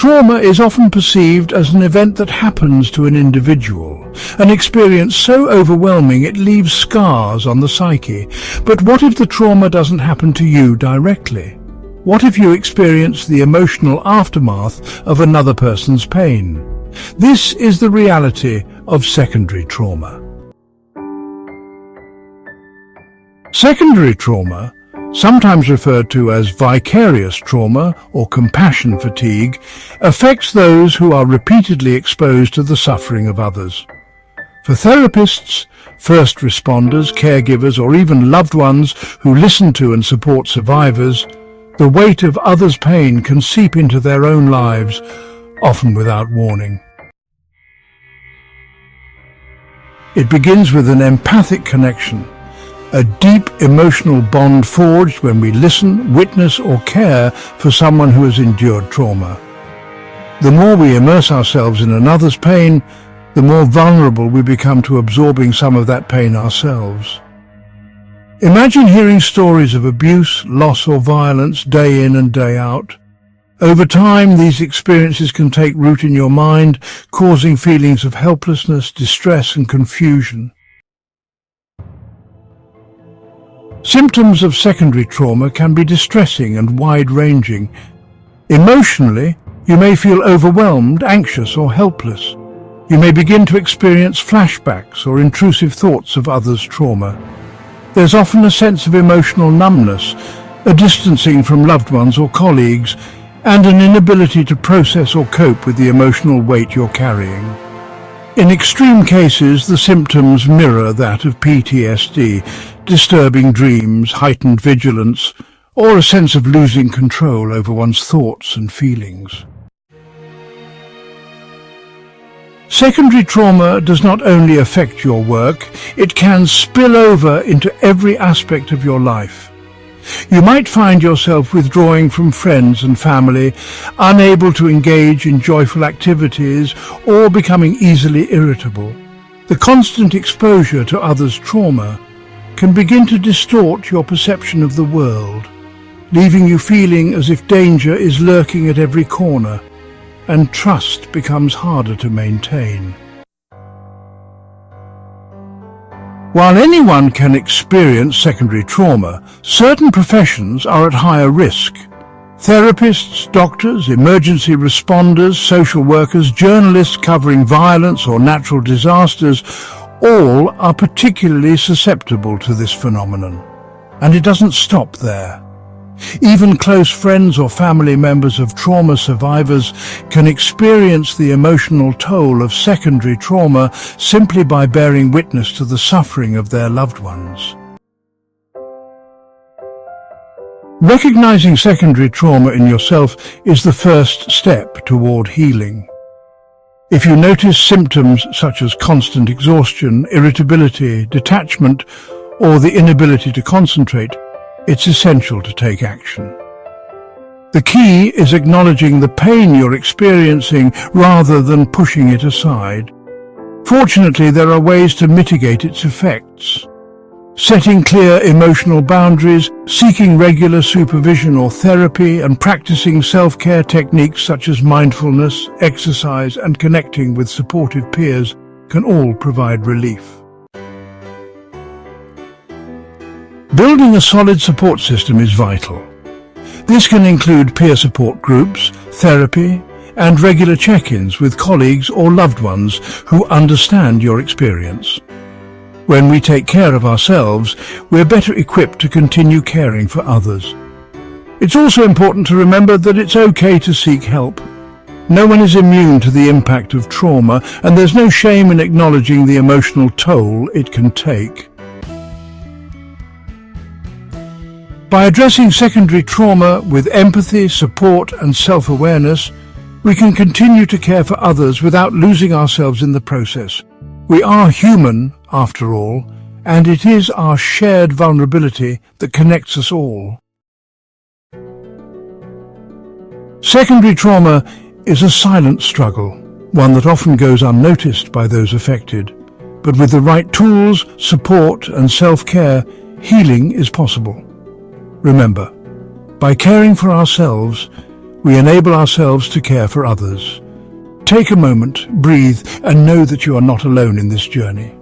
Trauma is often perceived as an event that happens to an individual, an experience so overwhelming it leaves scars on the psyche. But what if the trauma doesn't happen to you directly? What if you experience the emotional aftermath of another person's pain? This is the reality of secondary trauma. Secondary trauma, sometimes referred to as vicarious trauma or compassion fatigue, affects those who are repeatedly exposed to the suffering of others. For therapists, first responders, caregivers, or even loved ones who listen to and support survivors, the weight of others' pain can seep into their own lives, often without warning. It begins with an empathic connection, a deep emotional bond forged when we listen, witness, or care for someone who has endured trauma. The more we immerse ourselves in another's pain, the more vulnerable we become to absorbing some of that pain ourselves. Imagine hearing stories of abuse, loss, or violence day in and day out. Over time, these experiences can take root in your mind, causing feelings of helplessness, distress, and confusion. Symptoms of secondary trauma can be distressing and wide-ranging. Emotionally, you may feel overwhelmed, anxious, or helpless. You may begin to experience flashbacks or intrusive thoughts of others' trauma. There's often a sense of emotional numbness, a distancing from loved ones or colleagues, and an inability to process or cope with the emotional weight you're carrying. In extreme cases, the symptoms mirror that of PTSD, disturbing dreams, heightened vigilance, or a sense of losing control over one's thoughts and feelings. Secondary trauma does not only affect your work, it can spill over into every aspect of your life. You might find yourself withdrawing from friends and family, unable to engage in joyful activities, or becoming easily irritable. The constant exposure to others' trauma can begin to distort your perception of the world, leaving you feeling as if danger is lurking at every corner, and trust becomes harder to maintain. While anyone can experience secondary trauma, certain professions are at higher risk. Therapists, doctors, emergency responders, social workers, journalists covering violence or natural disasters, all are particularly susceptible to this phenomenon. And it doesn't stop there. Even close friends or family members of trauma survivors can experience the emotional toll of secondary trauma simply by bearing witness to the suffering of their loved ones. Recognizing secondary trauma in yourself is the first step toward healing. If you notice symptoms such as constant exhaustion, irritability, detachment, or the inability to concentrate, it's essential to take action. The key is acknowledging the pain you're experiencing rather than pushing it aside. Fortunately, there are ways to mitigate its effects. Setting clear emotional boundaries, seeking regular supervision or therapy, and practicing self-care techniques such as mindfulness, exercise, and connecting with supportive peers can all provide relief. Building a solid support system is vital. This can include peer support groups, therapy, and regular check-ins with colleagues or loved ones who understand your experience. When we take care of ourselves, we're better equipped to continue caring for others. It's also important to remember that it's okay to seek help. No one is immune to the impact of trauma, and there's no shame in acknowledging the emotional toll it can take. By addressing secondary trauma with empathy, support, and self-awareness, we can continue to care for others without losing ourselves in the process. We are human, after all, and it is our shared vulnerability that connects us all. Secondary trauma is a silent struggle, one that often goes unnoticed by those affected. But with the right tools, support, and self-care, healing is possible. Remember, by caring for ourselves, we enable ourselves to care for others. Take a moment, breathe, and know that you are not alone in this journey.